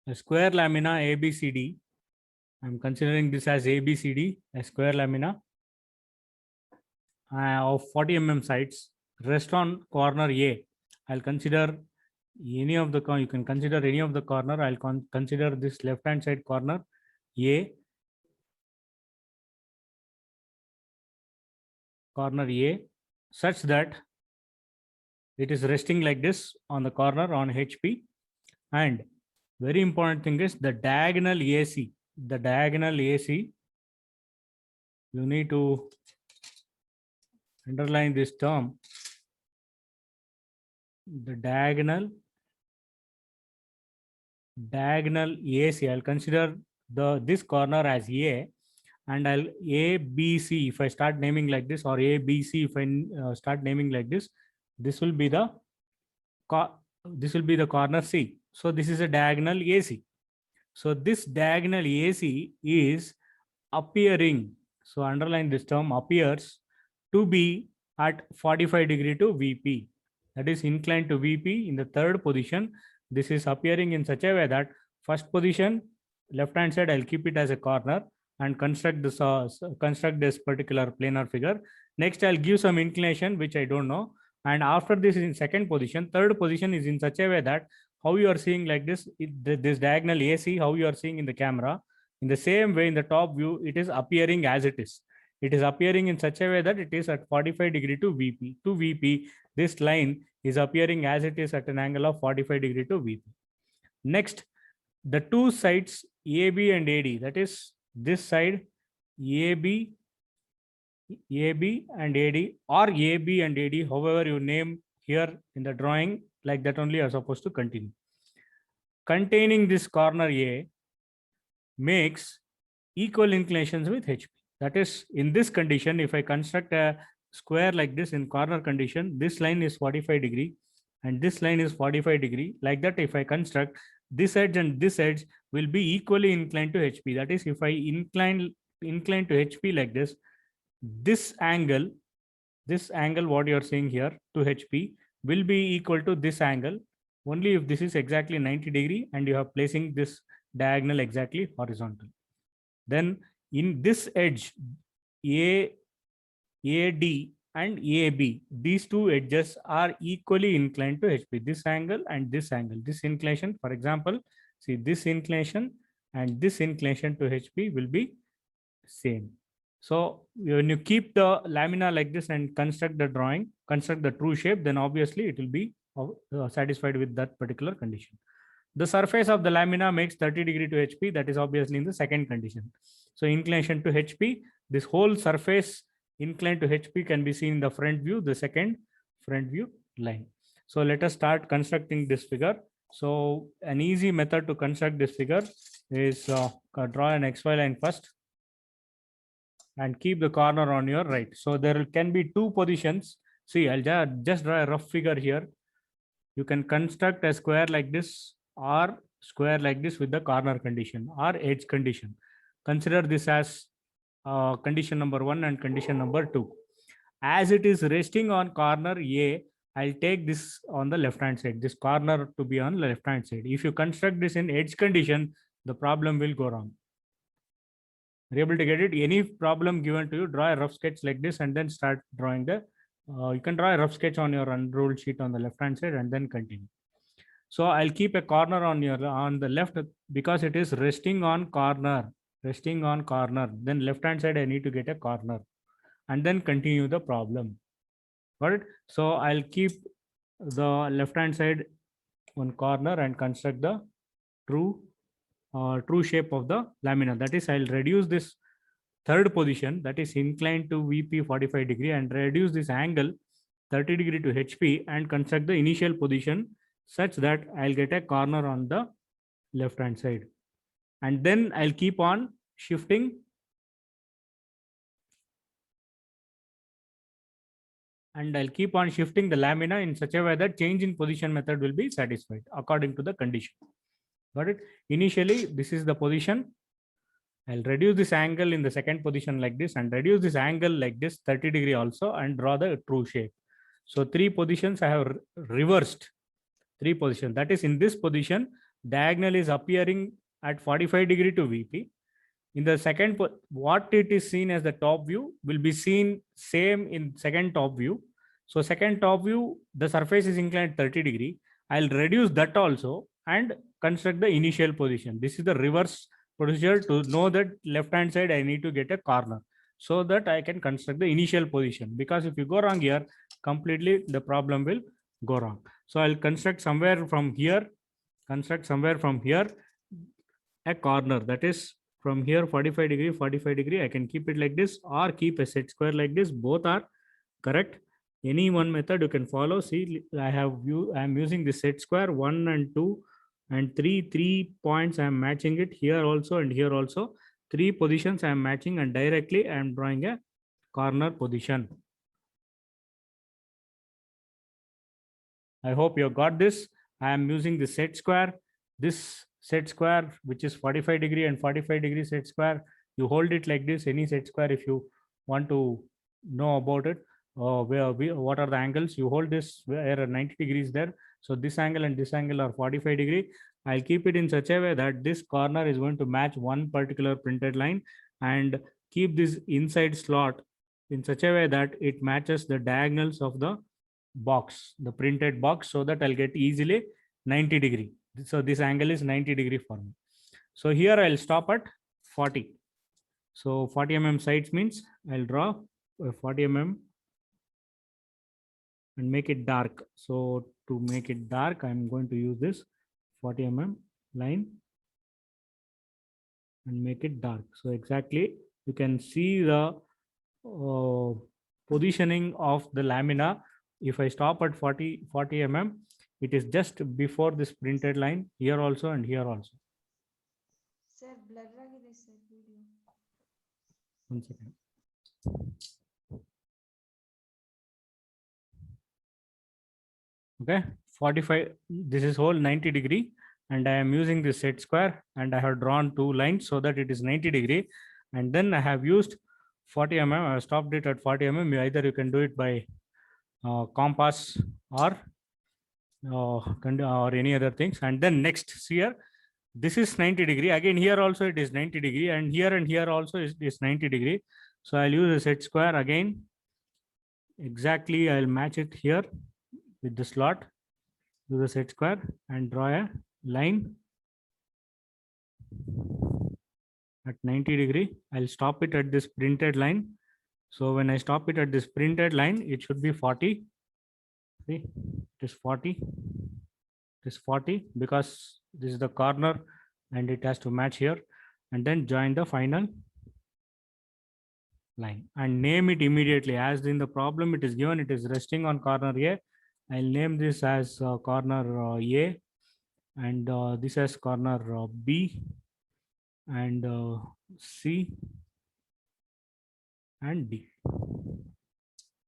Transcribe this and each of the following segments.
a square lamina ABCD. I'm considering this as ABCD, a square lamina of 40 mm sides, rest on corner A. I'll consider any of the, you can consider any of the corner. I'll consider this left hand side corner A, corner A, such that it is resting like this on the corner on HP. And very important thing is the diagonal AC. The diagonal AC, you need to underline this term. The diagonal AC. I'll consider this corner as A, and I'll ABC. If I start naming like this, or ABC, if I start naming like this, this will be the corner C. So this is a diagonal AC. So this diagonal AC is appearing. So underline this term, appears to be at 45 degree to VP. That is inclined to VP in the third position. This is appearing in such a way that first position, left hand side, I'll keep it as a corner and construct this particular planar figure. Next, I'll give some inclination, which I don't know. And after this is in second position, third position is in such a way that how you are seeing like this, this diagonal AC, how you are seeing in the camera, in the same way in the top view, it is appearing as it is. It is appearing in such a way that it is at 45 degree to VP. To VP, this line is appearing as it is at an angle of 45 degree to VP. Next, the two sides AB and AD, that is this side AB and AD, or AB and AD, however you name here in the drawing, like that only are supposed to continue. Containing this corner A makes equal inclinations with HP. That is, in this condition, if I construct a square like this in corner condition, this line is 45 degree and this line is 45 degree. Like that, if I construct this edge and this edge will be equally inclined to HP. That is, if I incline to HP like this, this angle what you are seeing here to HP will be equal to this angle only if this is exactly 90 degree and you are placing this diagonal exactly horizontal. Then in this edge AD and AB, these two edges are equally inclined to HP. This angle and this angle, this inclination, for example, see this inclination and this inclination to HP will be same. So when you keep the lamina like this and construct the drawing, construct the true shape, then obviously it will be satisfied with that particular condition. The surface of the lamina makes 30 degree to HP. That is obviously in the second condition. So inclination to HP, this whole surface inclined to HP can be seen in the front view, the second front view line. So let us start constructing this figure. So an easy method to construct this figure is draw an XY line first and keep the corner on your right. So there can be two positions. See, I'll just draw a rough figure here. You can construct a square like this or square like this with the corner condition or edge condition. Consider this as condition number 1 and condition number 2. As it is resting on corner A, I'll take this on the left hand side, this corner to be on the left hand side. If you construct this in edge condition, the problem will go wrong. Are you able to get it? Any problem given to you, draw a rough sketch like this and then start drawing the, you can draw a rough sketch on your unrolled sheet on the left hand side and then continue. So I'll keep a corner on the left because it is resting on corner. Then left hand side I need to get a corner and then continue the problem. Got it? So I'll keep the left hand side one corner and construct the true shape of the lamina. That is, I'll reduce this third position, that is inclined to VP 45 degree, and reduce this angle 30 degree to HP and construct the initial position such that I'll get a corner on the left hand side. And then I'll keep on shifting the lamina in such a way that change in position method will be satisfied according to the condition. Got it? Initially, this is the position. I'll reduce this angle in the second position like this and reduce this angle like this 30 degree also and draw the true shape. So 3 positions I have reversed. 3 positions. That is, in this position, diagonal is appearing at 45 degree to VP. In the second, what it is seen as the top view will be seen same in second top view. So second top view, the surface is inclined 30 degree. I'll reduce that also and construct the initial position. This is the reverse procedure to know that left hand side I need to get a corner so that I can construct the initial position, because if you go wrong here, completely the problem will go wrong. So I'll construct somewhere from here a corner, that is from here 45 degree, I can keep it like this or keep a set square like this. Both are correct. Any one method you can follow. See, I am using the set square 1 and 2 and 3 points. I am matching it here also and here also. 3 positions I am matching, and directly I am drawing a corner position. I hope you got this. I am using the set square. This set square, which is 45 degree and 45 degree set square, you hold it like this. Any set square, if you want to know about it, what are the angles, you hold this where 90 degrees there. So this angle and this angle are 45 degree. I'll keep it in such a way that this corner is going to match one particular printed line, and keep this inside slot in such a way that it matches the diagonals of the box, the printed box, so that I'll get easily 90 degree. So this angle is 90 degree for me. So here I'll stop at 40. So 40 mm sides means I'll draw 40 mm and make it dark. So to make it dark, I'm going to use this 40 mm line and make it dark. So exactly you can see the positioning of the lamina. If I stop at 40 mm, it is just before this printed line, here also and here also. Sir, blur agide sir video. 1 second. Okay, 45, this is whole 90 degree, and I am using this set square, and I have drawn 2 lines so that it is 90 degree, and then I have used 40 mm. I have stopped it at 40 mm. Either you can do it by compass or any other things. And then next here, this is 90 degree. Again, here also it is 90 degree, and here also is 90 degree. So I'll use a set square again. Exactly, I'll match it here with the slot, do the set square and draw a line at 90 degree. I'll stop it at this printed line. So when I stop it at this printed line, it should be 40. See, it is 40. It is 40 because this is the corner and it has to match here. And then join the final line and name it immediately. As in the problem, it is given, it is resting on corner A. I'll name this as corner A, and this as corner B, and C and D,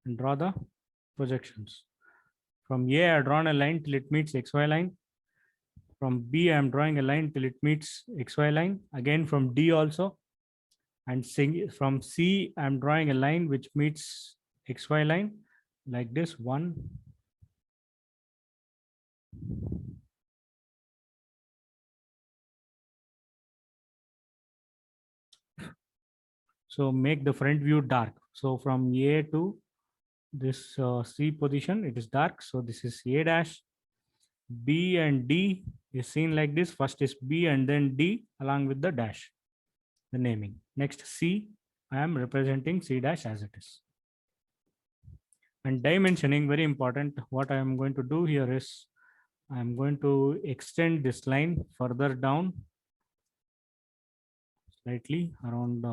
and draw the projections. From A, I have drawn a line till it meets XY line. From B, I am drawing a line till it meets XY line. Again from D also. And from C, I am drawing a line which meets XY line like this, 1. So make the front view dark. So from A to this C position, it is dark. So this is A dash. B and D is seen like this. First is B and then D along with the dash, the naming. Next C, I am representing C dash as it is. And dimensioning, very important. What I am going to do here is I am going to extend this line further down slightly around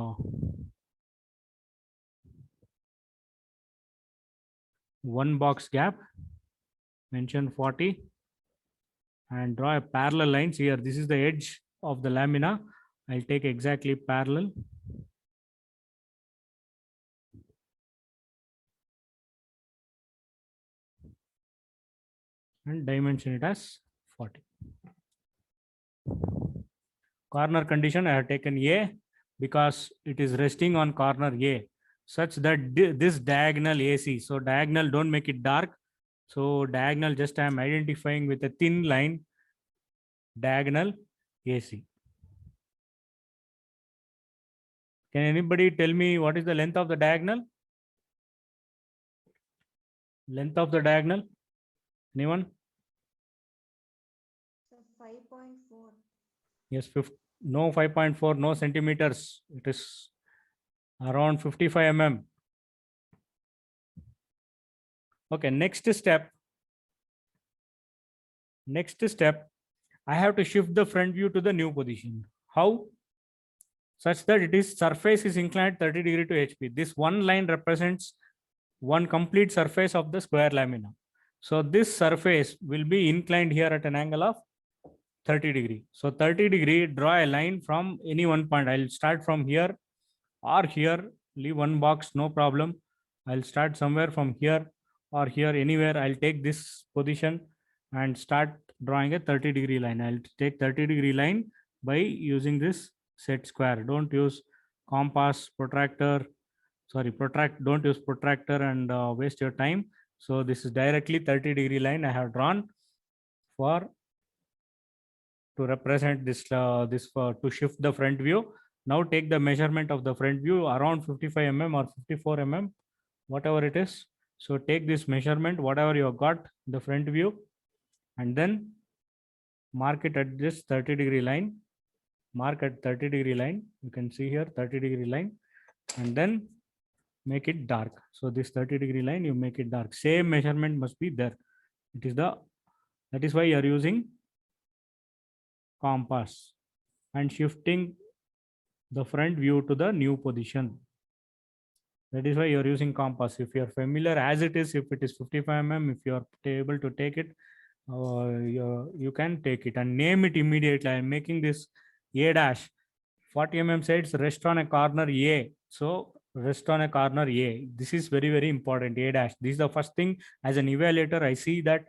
1 box gap, mention 40, and draw a parallel lines here. This is the edge of the lamina. I'll take exactly parallel. And dimension it as 40. Corner condition, I have taken A because it is resting on corner A, such that this diagonal AC, so diagonal, don't make it dark. So diagonal, just I am identifying with a thin line. diagonal AC. Can anybody tell me what is the length of the diagonal? Length of the diagonal? Anyone? So 5.4. Yes, no 5.4, no centimeters. It is around 55 mm. Okay, next step. I have to shift the front view to the new position. How? Such that it is surface is inclined 30 degree to HP. This one line represents one complete surface of the square lamina. So this surface will be inclined here at an angle of 30 degree. So 30 degree, draw a line from any one point. I'll start from here or here, leave one box, no problem. I'll start somewhere from here or here, anywhere. I'll take this position and start drawing a 30 degree line. I'll take 30 degree line by using this set square. Don't use compass, protractor, don't use protractor and waste your time. So this is directly 30 degree line I have drawn for to represent this to shift the front view. Now take the measurement of the front view around 55 mm or 54 mm, whatever it is. So take this measurement, whatever you have got the front view, and then mark it at this 30 degree line. Mark at 30 degree line. You can see here 30 degree line, and then make it dark. So this 30 degree line, you make it dark. Same measurement must be there. That is why you are using compass and shifting the front view to the new position. That is why you are using compass. If you are familiar as it is, if it is 55 mm, if you are able to take it, you can take it and name it immediately. I am making this A dash. 40 mm sides rest on a corner A. So rest on a corner A. This is very, very important. A dash. This is the first thing as an evaluator. I see that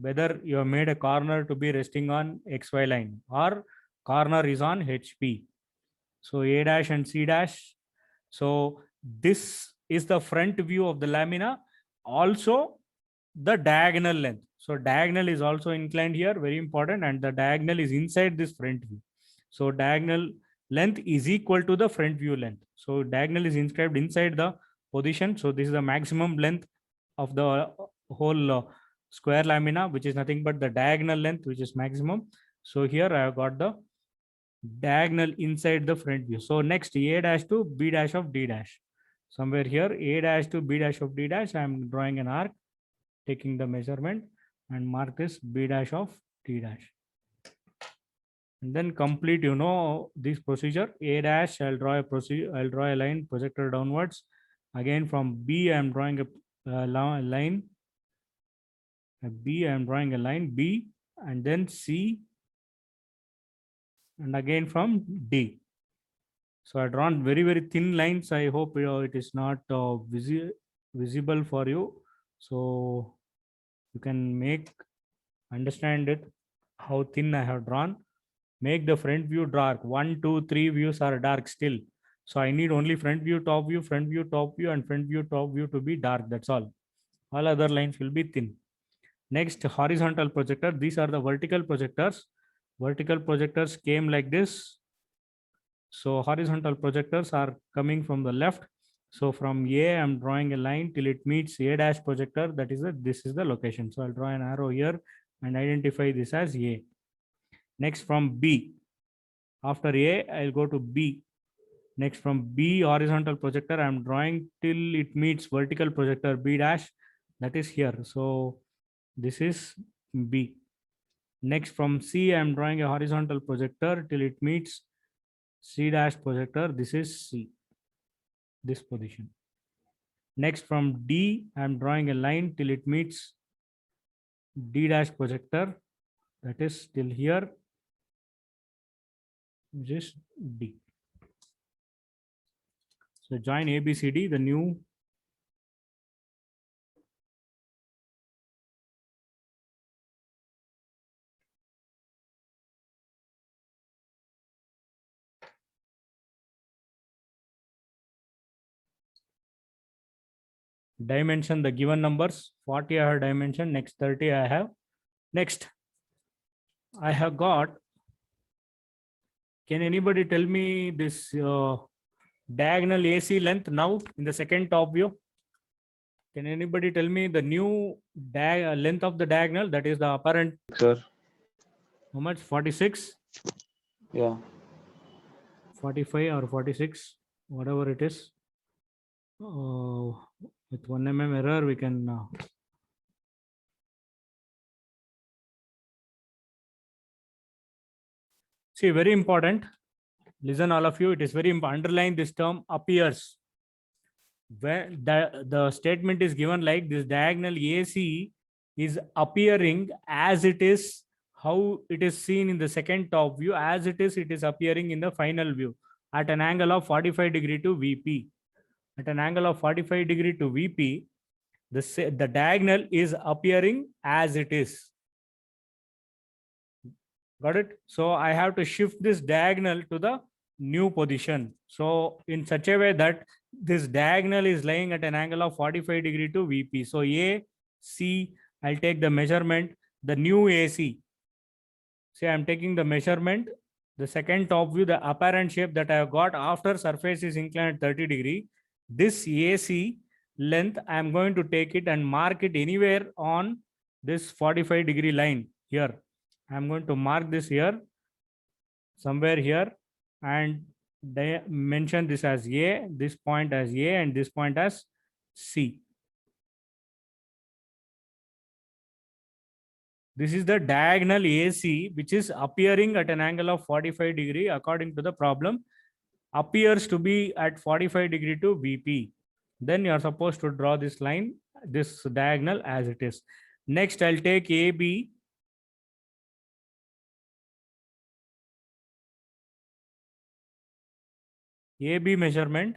whether you have made a corner to be resting on XY line or corner is on HP. So A dash and C dash. So this is the front view of the lamina. Also the diagonal length. So diagonal is also inclined here, very important, and the diagonal is inside this front view. So diagonal length is equal to the front view length. So diagonal is inscribed inside the position. So this is the maximum length of the whole square lamina, which is nothing but the diagonal length, which is maximum. So here I have got the diagonal inside the front view. So next A dash to B dash of D dash. Somewhere here A dash to B dash of D dash, I am drawing an arc, taking the measurement and mark this B dash of D dash. And then complete, this procedure. A dash, I'll draw a line projected downwards. Again from B, I'm drawing a line. B, I'm drawing a line B, and then C, and again from D. So I've drawn very, very thin lines. I hope it is not visible for you. So you can understand it, how thin I have drawn. Make the front view dark. 1, 2, 3 views are dark still. So I need only front view, top view, front view, top view, and front view, top view to be dark. That's all. All other lines will be thin. Next, horizontal projector. These are the vertical projectors. Vertical projectors came like this. So horizontal projectors are coming from the left. So from A, I'm drawing a line till it meets A dash projector. This is the location. So I'll draw an arrow here and identify this as A. Next from B. After A, I'll go to B. Next from B horizontal projector, I'm drawing till it meets vertical projector B dash. That is here. So this is B. Next from C, I'm drawing a horizontal projector till it meets C dash projector. This is C, this position. Next from D, I'm drawing a line till it meets D dash projector. That is still here, which is D. So join ABCD, the new dimension, the given numbers. 40 I have dimension, next 30 I have. Next, I have got, can anybody tell me this diagonal AC length now in the second top view? Can anybody tell me the new length of the diagonal, that is the apparent? Sir. How much? 46, Yeah. 45 or 46, whatever it is. With 1 mm error, we can see, very important. Listen, all of you, it is very important. Underline this term appears. When the statement is given like this, diagonal AC is appearing as it is, how it is seen in the second top view, as it is appearing in the final view at an angle of 45 degree to VP. At an angle of 45 degree to VP, the diagonal is appearing as it is. Got it? So I have to shift this diagonal to the new position. So in such a way that this diagonal is lying at an angle of 45 degree to VP. So A, C, I'll take the measurement, the new AC. See, I'm taking the measurement, the second top view, the apparent shape that I have got after surface is inclined at 30 degree. This AC length, I'm going to take it and mark it anywhere on this 45 degree line here. I'm going to mark this here, somewhere here, and they mention this as A, this point as A, and this point as C. This is the diagonal AC, which is appearing at an angle of 45 degree according to the problem, appears to be at 45 degree to VP. Then you are supposed to draw this line, this diagonal as it is. Next, I'll take AB. AB measurement,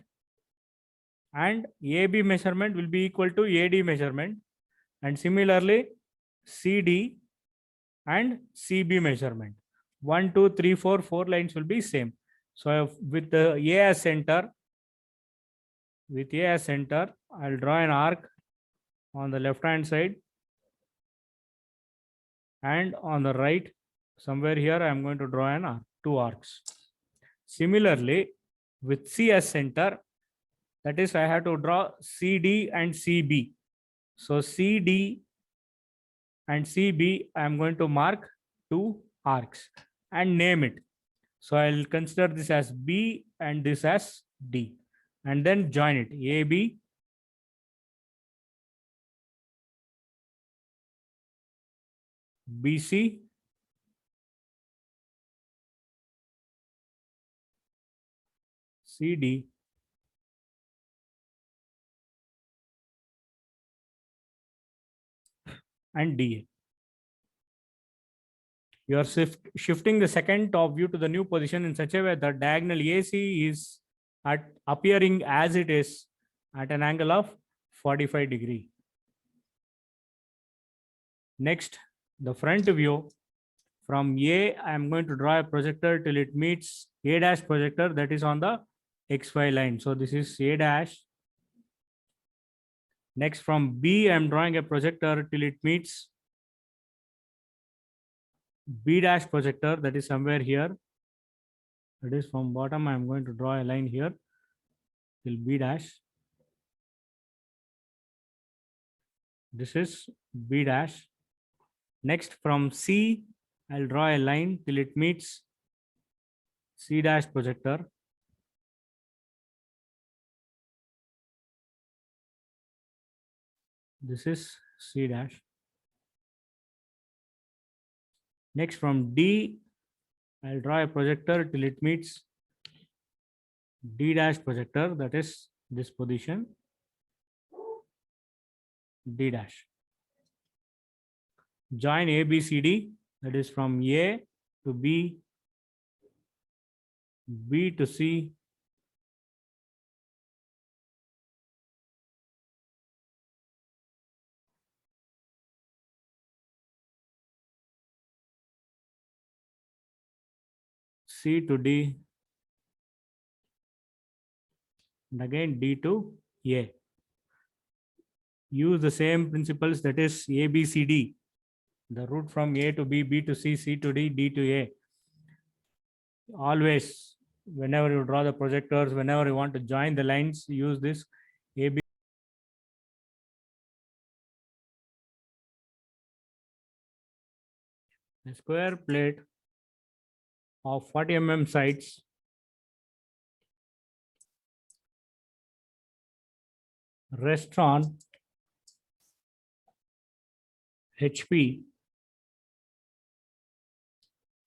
and AB measurement will be equal to AD measurement, and similarly CD and CB measurement. 1, 2, 3, 4, 4 lines will be same. So with the A as center, I'll draw an arc on the left hand side, and on the right, somewhere here, I am going to draw an arc, 2 arcs. Similarly, with C as center, that is, I have to draw CD and CB. So CD and CB, I am going to mark 2 arcs and name it. So I'll consider this as B and this as D, and then join it. AB, BC, CD, and DA. You are shifting the second top view to the new position in such a way that diagonal AC is appearing as it is at an angle of 45 degree. Next, the front view. From A, I am going to draw a projector till it meets A dash projector, that is on the XY line. So this is A dash. Next, from B, I am drawing a projector till it meets B dash projector, that is somewhere here. That is from bottom, I am going to draw a line here till B dash. This is B dash. Next, from C, I'll draw a line till it meets C dash projector. This is C dash. Next, from D, I'll draw a projector till it meets D dash projector, that is this position, D dash. Join ABCD, that is from A to B, B to C, C to D, and again D to A. Use the same principles, that is ABCD. the route from A to B, B to C, C to D, D to A. Always, whenever you draw the projectors, whenever you want to join the lines, use this AB. A square plate of 40 mm sides rests on HP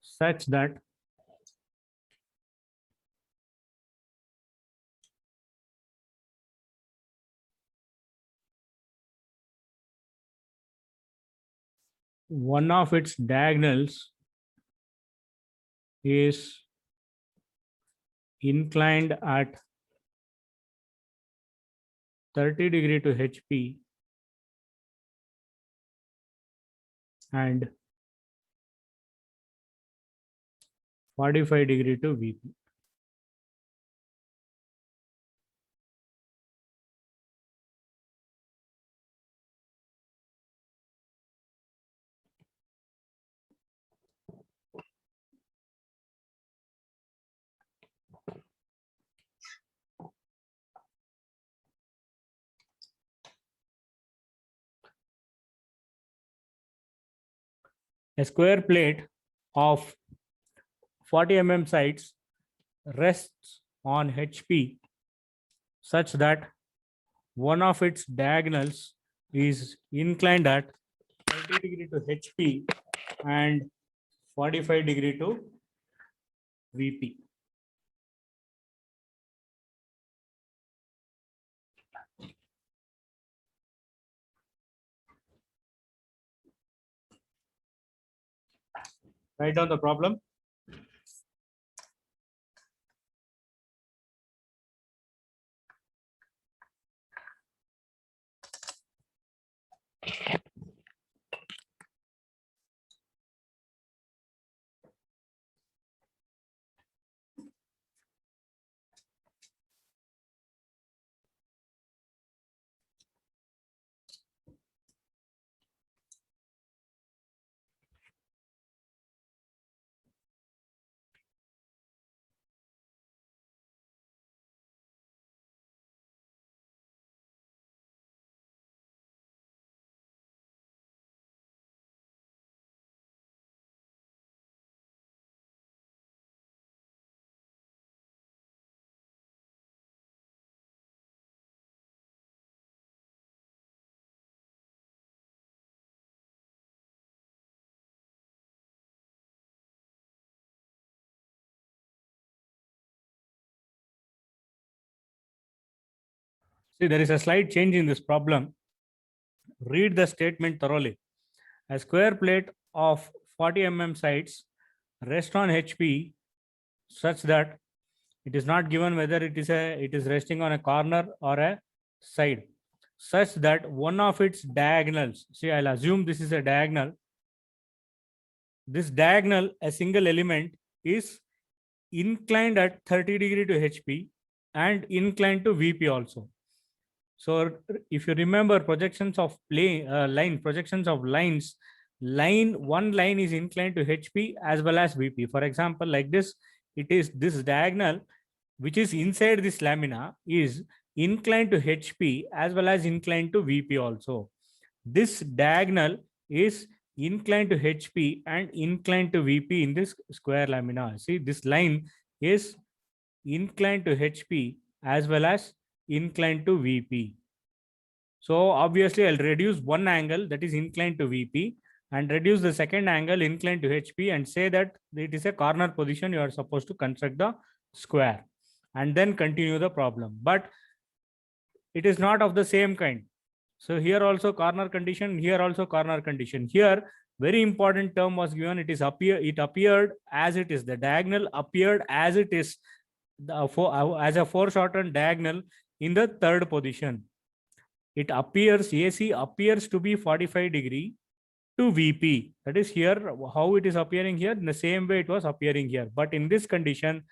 such that one of its diagonals is inclined at 30 degree to HP and 45 degree to VP. A square plate of 40 mm sides rests on HP such that one of its diagonals is inclined at 30 degree to HP and 45 degree to VP. Write down the problem. See, there is a slight change in this problem. Read the statement thoroughly. A square plate of 40 mm sides rests on HP such that it is not given whether it is resting on a corner or a side, such that one of its diagonals, see, I'll assume this is a diagonal. This diagonal, a single element, is inclined at 30 degree to HP and inclined to VP also. So if you remember projections of projections of lines, one line is inclined to HP as well as VP. For example, like this, it is this diagonal which is inside this lamina is inclined to HP as well as inclined to VP also. This diagonal is inclined to HP and inclined to VP in this square lamina. See, this line is inclined to HP as well as inclined to VP. So obviously I'll reduce one angle that is inclined to VP and reduce the second angle inclined to HP and say that it is a corner position. You are supposed to construct the square and then continue the problem. But it is not of the same kind. So here also corner condition, here also corner condition. Here, very important term was given. It appeared as it is. The diagonal appeared as it is, as a foreshortened diagonal in the third position. It appears, AC appears to be 45 degree to VP. That is here, how it is appearing here, in the same way it was appearing here. But in this condition,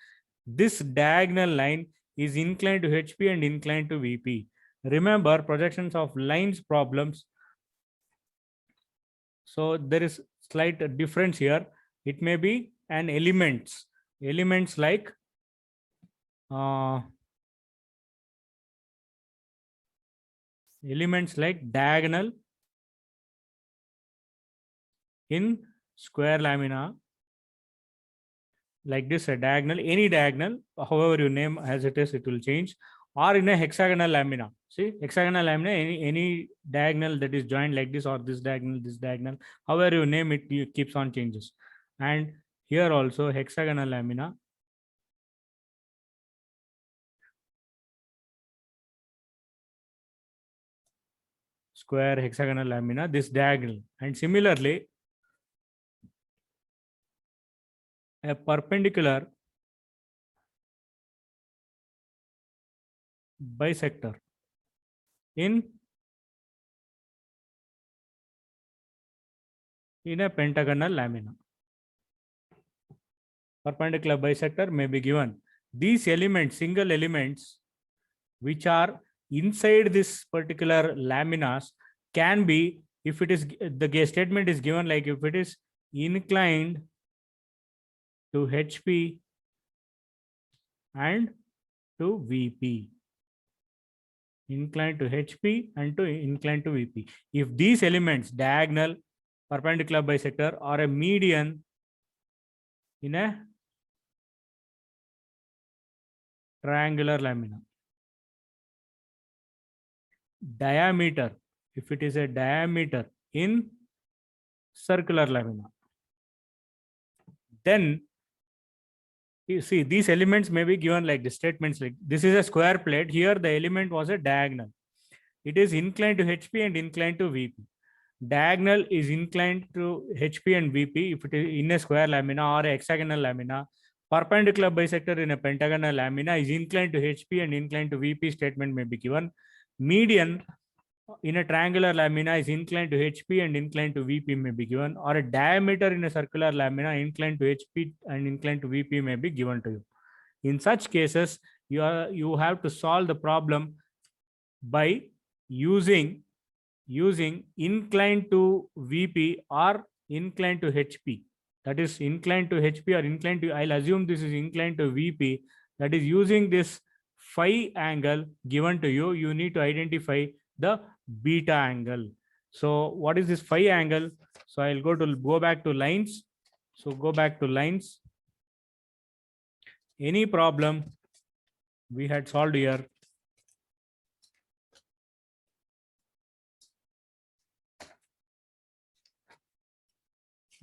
this diagonal line is inclined to HP and inclined to VP. Remember, projections of lines problems So there is slight difference here. It may be an elements like diagonal in square lamina, like this, a diagonal, any diagonal, however you name as it is, it will change, or in a hexagonal lamina. See, hexagonal lamina, any diagonal that is joined like this, or this diagonal, however you name it, it keeps on changes. And here also hexagonal lamina, square hexagonal lamina, this diagonal. And similarly, a perpendicular bisector in a pentagonal lamina. Perpendicular bisector may be given. These elements, single elements, which are inside this particular laminas, can be, if it is, the statement is given like if it is inclined to HP and to VP. Inclined to HP and to inclined to VP. If these elements, diagonal, perpendicular bisector, or a median in a triangular lamina, diameter, if it is a diameter in circular lamina, then you see these elements may be given like the statements like this is a square plate. Here the element was a diagonal. It is inclined to HP and inclined to VP. Diagonal is inclined to HP and VP if it is in a square lamina or a hexagonal lamina. Perpendicular bisector in a pentagonal lamina is inclined to HP and inclined to VP. Statement may be given. Median in a triangular lamina is inclined to HP and inclined to VP may be given, or a diameter in a circular lamina inclined to HP and inclined to VP may be given to you. In such cases, you have to solve the problem by using inclined to VP or inclined to HP. That is inclined to HP or inclined to, I'll assume this is inclined to VP. That is using this phi angle given to you, you need to identify the beta angle. So what is this phi angle? So I'll go back to lines. So go back to lines. Any problem we had solved here,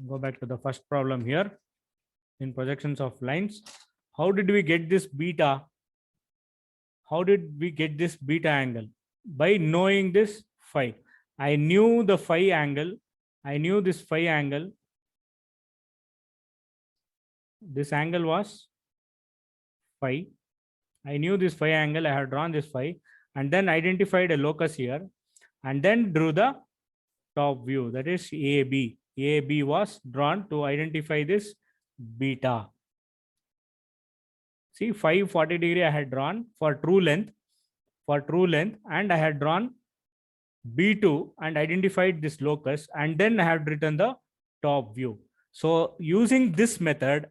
go back to the first problem here in projections of lines. How did we get this beta? How did we get this beta angle? By knowing this phi. I knew the phi angle. I knew this phi angle. This angle was phi. I knew this phi angle. I have drawn this phi and then identified a locus here and then drew the top view, that is AB. AB was drawn to identify this beta. See, 540 degree I had drawn for true length, and I had drawn B2 and identified this locus, and then I have written the top view. So using this method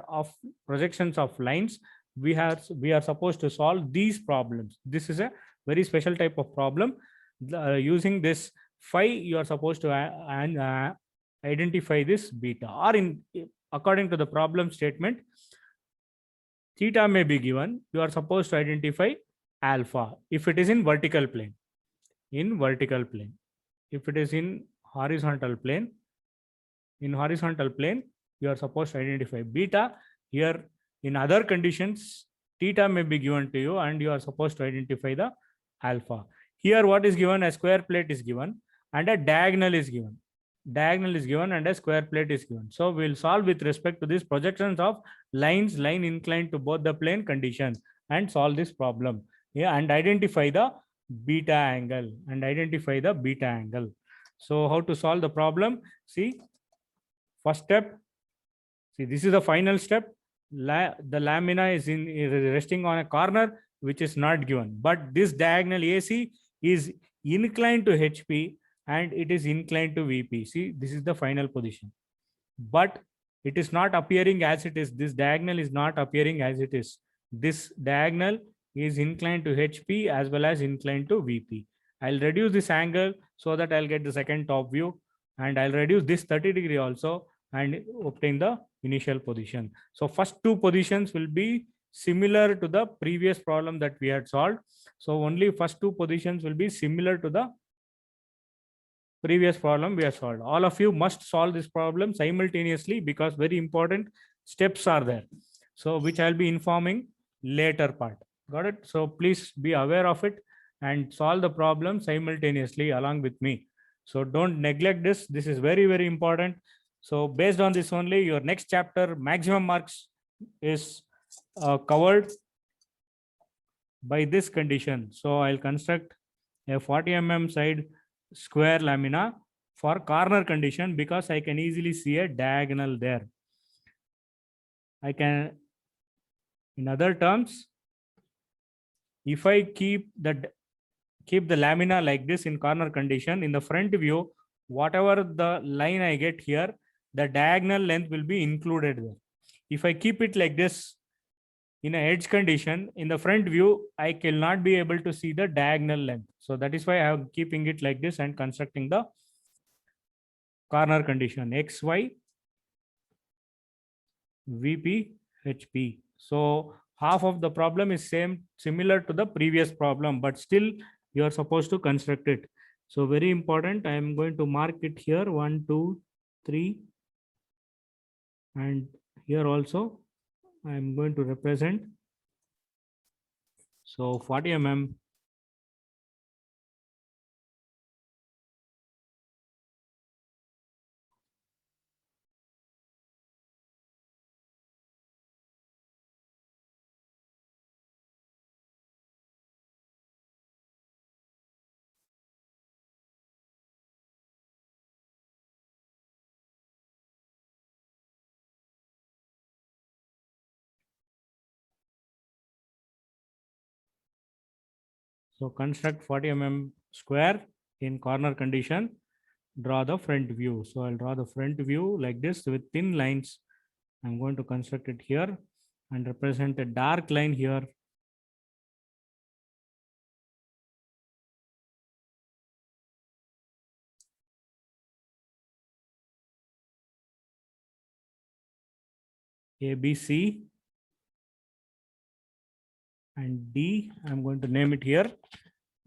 of projections of lines, we are supposed to solve these problems. This is a very special type of problem. Using this phi, you are supposed to identify this beta, or according to the problem statement, theta may be given. You are supposed to identify alpha if it is in vertical plane. If it is in horizontal plane, you are supposed to identify beta. Here in other conditions, theta may be given to you and you are supposed to identify the alpha. Here what is given? A square plate is given and a diagonal is given. And a square plate is given. So we'll solve with respect to these projections of lines, line inclined to both the plane condition, and solve this problem. Yeah, and identify the beta angle. So how to solve the problem? See, first step. See, this is the final step. The lamina is resting on a corner which is not given, but this diagonal AC is inclined to HP and it is inclined to VP. See, this is the final position, but it is not appearing as it is. This diagonal is not appearing as it is. This diagonal is inclined to HP as well as inclined to VP. I'll reduce this angle so that I'll get the second top view, and I'll reduce this 30-degree also and obtain the initial position. So first two positions will be similar to the previous problem that we had solved. So only first two positions will be similar to the previous problem we have solved. All of you must solve this problem simultaneously because very important steps are there. So which I'll be informing later part. Got it? So please be aware of it and solve the problem simultaneously along with me. So don't neglect this. This is very, very important. So based on this only, your next chapter maximum marks is covered by this condition. So I'll construct a 40 mm side square lamina for corner condition because I can easily see a diagonal there. I can, in other terms, if I keep the lamina like this in corner condition, in the front view, whatever the line I get here, the diagonal length will be included there. If I keep it like this in a edge condition, in the front view, I cannot be able to see the diagonal length. So that is why I am keeping it like this and constructing the corner condition XY VP HP. So half of the problem is similar to the previous problem, but still you are supposed to construct it. So very important. I am going to mark it here 1, 2, 3, and here also I am going to represent. So 40 mm. So construct 40 mm square in corner condition, draw the front view. So I'll draw the front view like this with thin lines. I'm going to construct it here and represent a dark line here. A, B, C, and D. I'm going to name it here.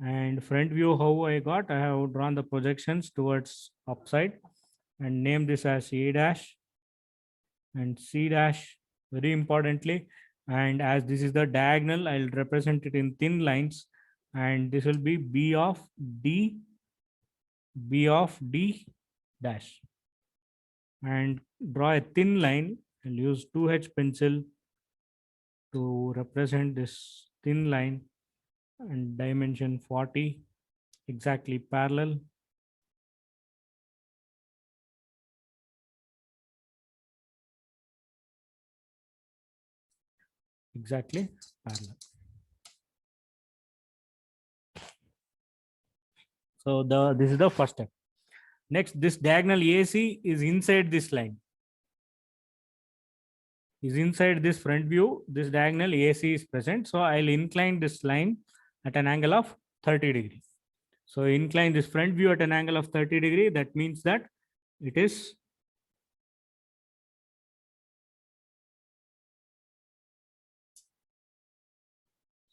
And front view, how I got, I have drawn the projections towards upside and name this as A dash and C dash, very importantly. And as this is the diagonal, I'll represent it in thin lines, and this will be B of D, B of D dash. And draw a thin line. I'll use 2H pencil to represent this thin line and dimension 40, exactly parallel. Exactly parallel. So this is the first step. Next, this diagonal AC is inside this line. Is inside this front view. This diagonal AC is present. So I'll incline this line at an angle of 30 degrees. So incline this front view at an angle of 30 degrees. That means that it is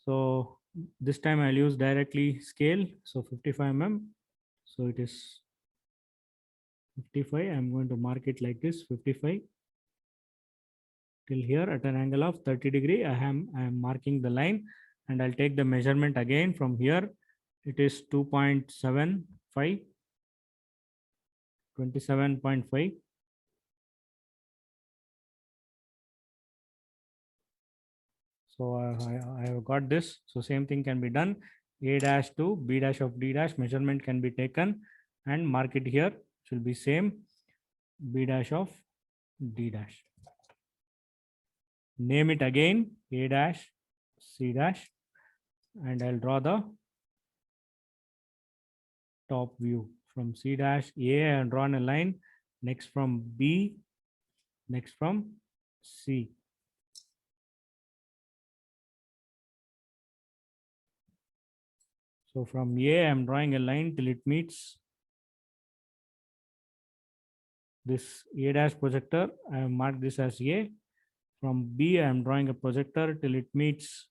so this time I'll use directly scale. So 55 mm. So it is 55. I'm going to mark it like this 55 till here at an angle of 30 degrees. I am marking the line, and I'll take the measurement again from here. It is 2.75, 27.5. So I have got this. So same thing can be done. A dash to B dash of D dash measurement can be taken and mark it here. It will be same B dash of D dash. Name it again A dash, C dash, and I'll draw the top view From C dash A, I have drawn a line. Next from B, next from C. So from A, I am drawing a line till it meets this A dash projector. I have marked this as A. From B, I am drawing a projector till it meets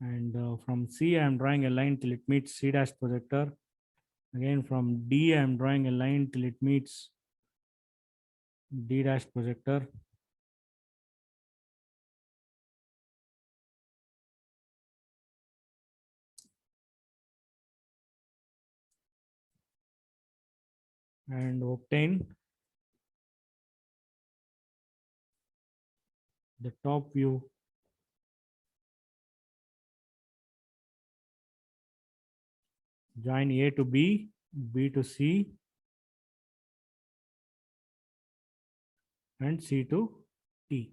and from C, I am drawing a line till it meets C dash projector. Again, from D, I am drawing a line till it meets D dash projector. And obtain the top view join A to B, B to C, and C to T.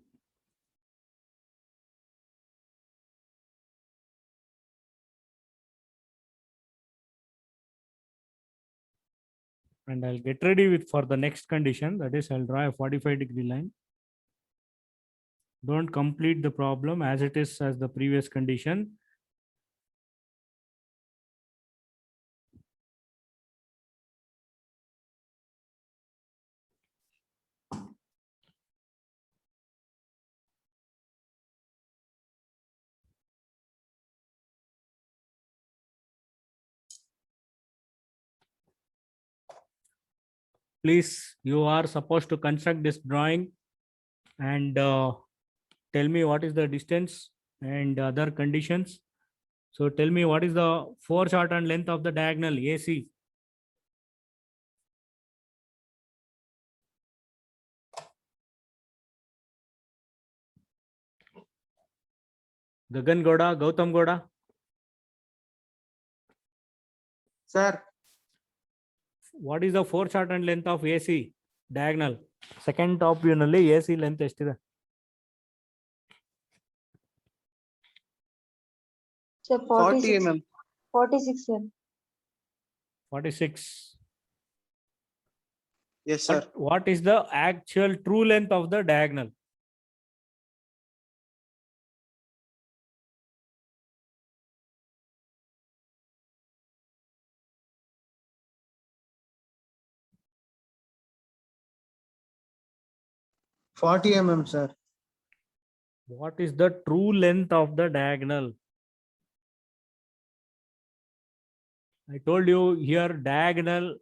And I'll get ready with for the next condition, that is I'll draw a 45-degree line. Don't complete the problem as it is as the previous condition. Please, you are supposed to construct this drawing and tell me what is the distance and other conditions. So tell me what is the foreshortened length of the diagonal AC. Gagan Gowda, Gautam Gowda. Sir, What is the foreshortened length of AC diagonal? Second top view nalli AC length estiದೆ? Sir, 40 46. mm. 46, sir. 46. Yes, sir. What is the actual true length of the diagonal? Forty mm, sir. What is the true length of the diagonal? I told you here diagonal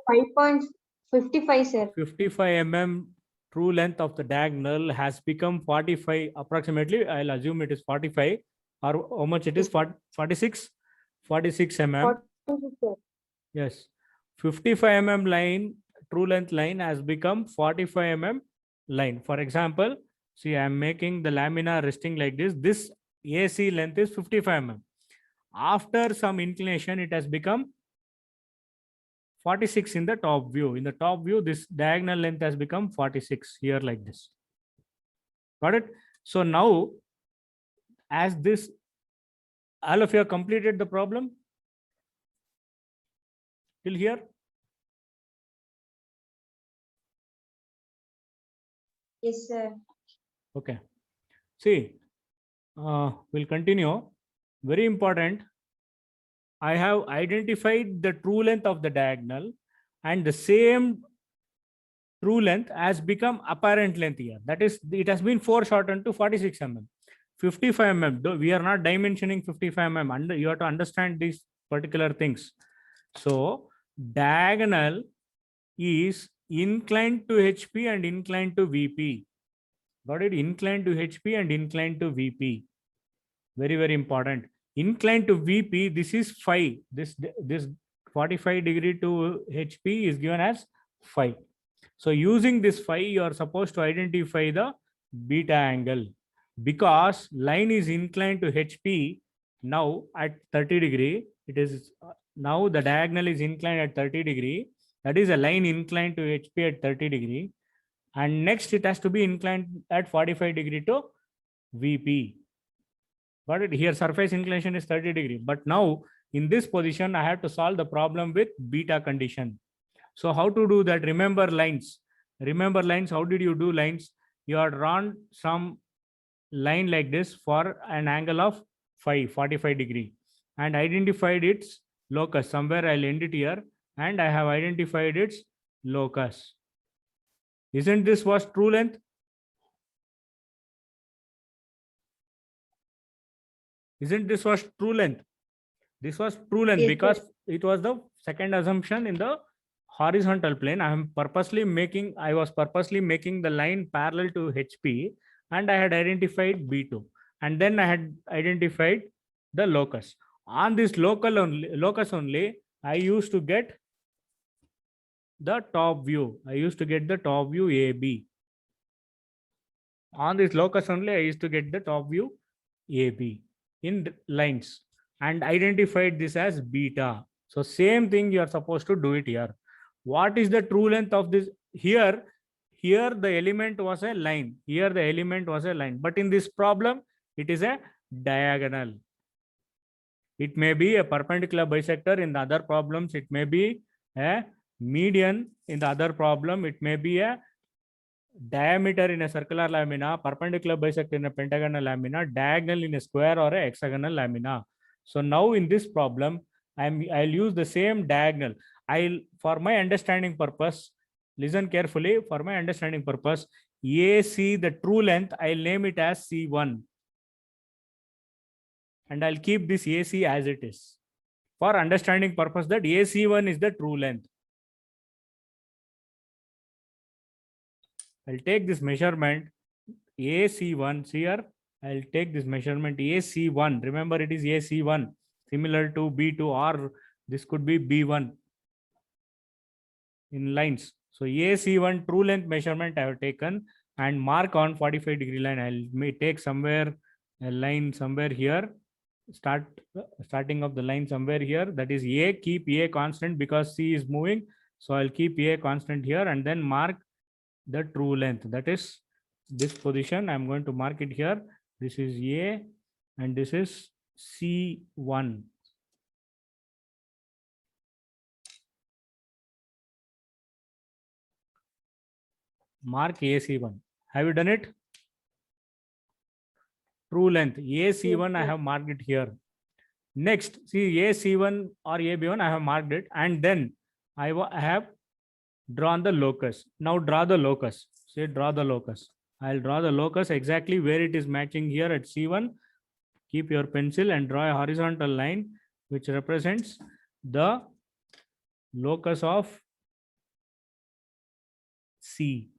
5.55, sir. 55 mm true length of the diagonal has become 45 approximately. I'll assume it is 45 or how much it is? 46? 46 mm. 46, sir. Yes. 55 mm line, true length line has become 45 mm line. For example, see, I'm making the lamina resting like this. This AC length is 55 mm. After some inclination, it has become 46 in the top view. In the top view, this diagonal length has become 46 here like this. Got it? So now, as this, all of you have completed the problem till here? Yes, sir. Okay. See, we'll continue. Very important. I have identified the true length of the diagonal and the same true length has become apparent length here. That is, it has been foreshortened to 46 mm. 55 mm, we are not dimensioning 55 mm. You have to understand these particular things. So diagonal is inclined to HP and inclined to VP. Got it? Inclined to HP and inclined to VP. Very, very important. Inclined to VP, this is phi. This 45 degree to HP is given as phi. So using this phi, you are supposed to identify the beta angle. Because line is inclined to HP now at 30 degree. It is now the diagonal is inclined at 30 degree. That is a line inclined to HP at 30 degree. And next it has to be inclined at 45 degree to VP. Got it? Here surface inclination is 30 degree. But now in this position, I have to solve the problem with beta condition. So how to do that? Remember lines. Remember lines. How did you do lines? You are drawn some line like this for an angle of 45 degree and identified its locus. Somewhere I'll end it here and I have identified its locus. Isn't this was true length? Isn't this was true length? This was true length Yes, because it was the second assumption in the horizontal plane. I was purposely making the line parallel to HP and I had identified B2 and then I had identified the locus. On this locus only, I used to get the top view. I used to get the top view AB. On this locus only, I used to get the top view AB in lines and identified this as beta. So same thing you are supposed to do it here. What is the true length of this? Here the element was a line. Here the element was a line. But in this problem, it is a diagonal. It may be a perpendicular bisector. In the other problems, it may be a median. In the other problem, it may be a diameter in a circular lamina, perpendicular bisector in a pentagonal lamina, diagonal in a square or a hexagonal lamina. So now in this problem, I'll use the same diagonal. For my understanding purpose, listen carefully. For my understanding purpose, AC, the true length, I'll name it as C1. And I'll keep this AC as it is. For understanding purpose, that AC1 is the true length. I'll take this measurement AC1 here. I'll take this measurement AC1. Remember, it is AC1, similar to B2, or this could be B1 in lines. So AC1 true length measurement I have taken and mark on 45 degree line. I'll take somewhere a line somewhere here. Starting of the line somewhere here. That is A. Keep A constant because C is moving. So I'll keep A constant here and then mark the true length. That is this position. I'm going to mark it here. This is A and this is C1. Mark AC1. Have you done it? True length AC1 I have marked it here. Next, see AC1 or AB1 I have marked it and then I have drawn the locus. Now draw the locus. Say draw the locus. I'll draw the locus exactly where it is matching here at C1. Keep your pencil and draw a horizontal line which represents the locus of C.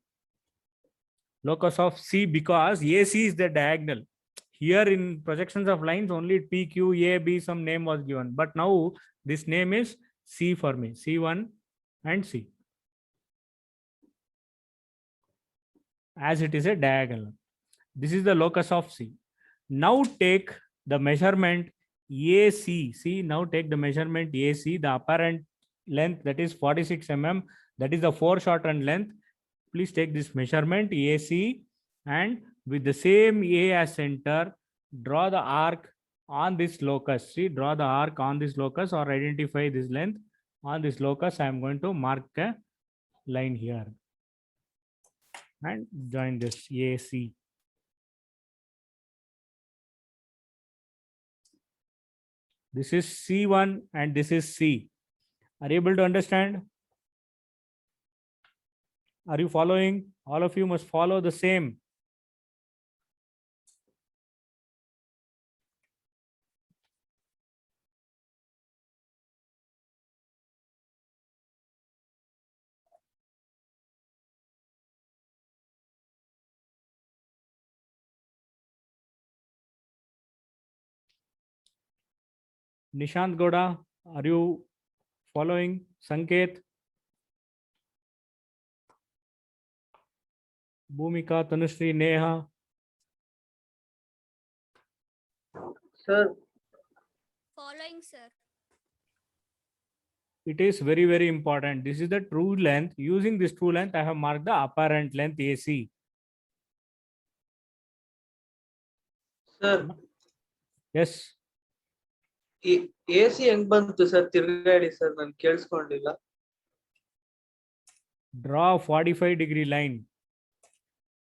Locus of C because AC is the diagonal. Here in projections of lines only PQ, A, B, some name was given. But now this name is C for me. C1 and C. As it is a diagonal. This is the locus of C. Now take the measurement AC. See, now take the measurement AC, the apparent length that is 46 mm. That is the foreshortened length. Please take this measurement AC and with the same A as center, draw the arc on this locus. See, draw the arc on this locus or identify this length. On this locus, I am going to mark a line here and join this AC. This is C1 and this is C. Are you able to understand? Are you following? All of you must follow the same. Nishant Goda, are you following? Sanket, Bhumika, Tanushree, Neha. Sir, Following, sir. It is very, very important. This is the true length. Using this true length, I have marked the apparent length AC. Sir Yes. AC ಹೆಂಗ್ ಬಂತು sir? ತಿರ್ಗಾಡಿ sir, ನಾನು ಕೇಳಿಸ್ಕೊಂಡಿಲ್ಲ. Draw 45-degree line.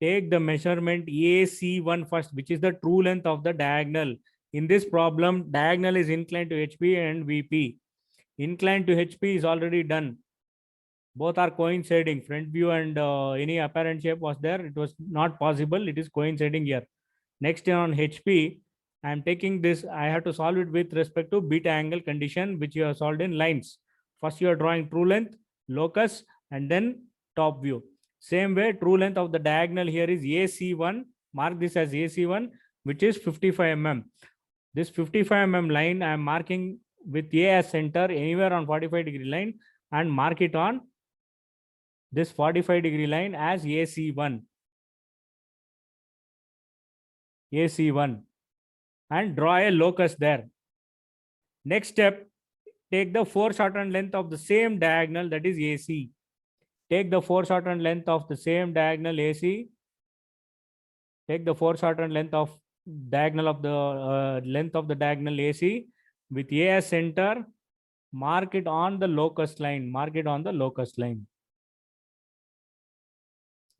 Take the measurement AC1 first, which is the true length of the diagonal. In this problem, diagonal is inclined to HP and VP. Inclined to HP is already done. Both are coinciding. Front view and any apparent shape was there. It was not possible. It is coinciding here. Next on HP, I am taking this. I have to solve it with respect to beta angle condition, which you have solved in lines. First, you are drawing true length, locus, and then top view. Same way, true length of the diagonal here is AC1. Mark this as AC1, which is 55 mm. This 55 mm line I am marking with A as center anywhere on 45-degree line, and mark it on this 45-degree line as AC1. AC1, and draw a locus there. Next step, take the foreshortened length of the same diagonal, that is AC. Take the foreshortened length of the same diagonal AC. Take the foreshortened length of diagonal of the length of the diagonal AC with A as center. Mark it on the locus line. Mark it on the locus line.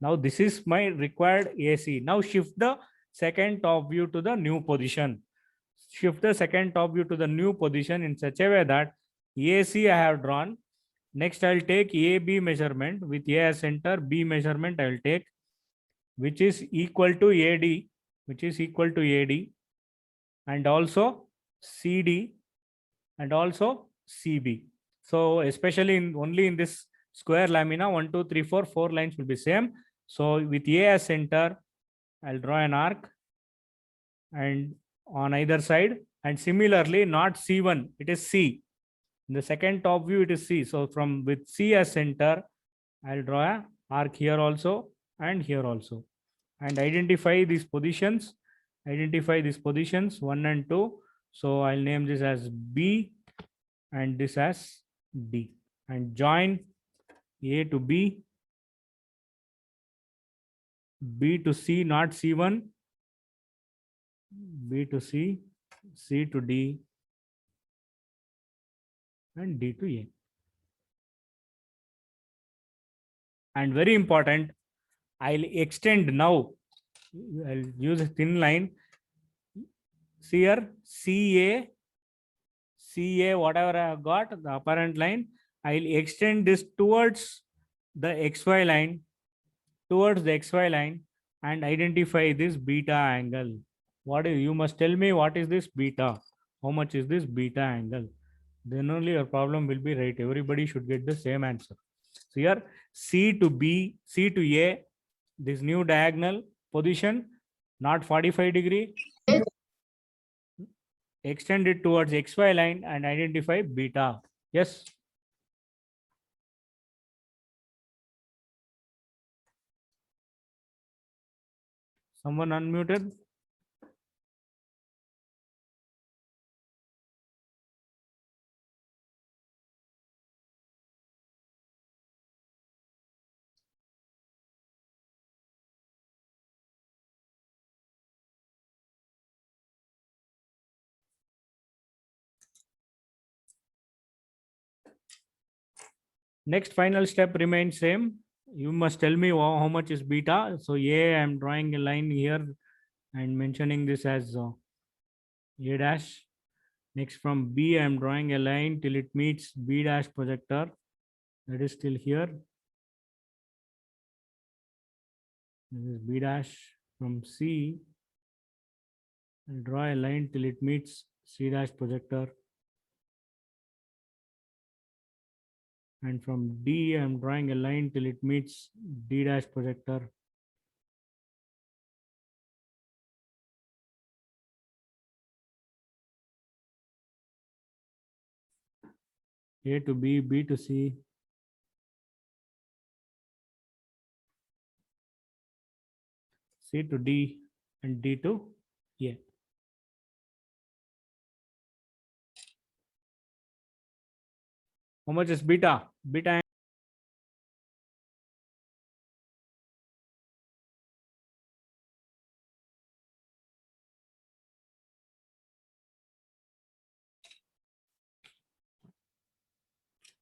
Now this is my required AC. Now shift the second top view to the new position. Shift the second top view to the new position in such a way that AC I have drawn. Next, I'll take AB measurement with A as center. B measurement I will take, which is equal to AD, which is equal to AD, and also CD, and also CB. So especially in only in this square lamina, 1, 2, 3, 4, 4 lines will be same. So with A as center, I'll draw an arc and on either side, and similarly not C1, it is C. In the second top view it is C. So from with C as center, I'll draw a arc here also and here also, and identify these positions. Identify these positions 1 and 2. So I'll name this as B and this as D, and join A to B, B to C, not C1, B to C, C to D, and D to A. And very important, I'll extend now. I'll use a thin line. See here, CA, whatever I have got, the apparent line, I'll extend this towards the XY line, and identify this beta angle. What is, you must tell me what is this beta? How much is this beta angle? Then only your problem will be right. Everybody should get the same answer. So here, C to B, C to A, this new diagonal position, not 45-degree. Extend it towards XY line and identify beta. Yes. Someone unmuted? Next final step remains same. You must tell me how much is beta. So A, I'm drawing a line here and mentioning this as A dash. Next from B, I'm drawing a line till it meets B dash projector. That is still here. This is B dash. From C, I'll draw a line till it meets C dash projector. And from D, I'm drawing a line till it meets D dash projector. A to B, B to C. C to D, and D to A. How much is beta? Beta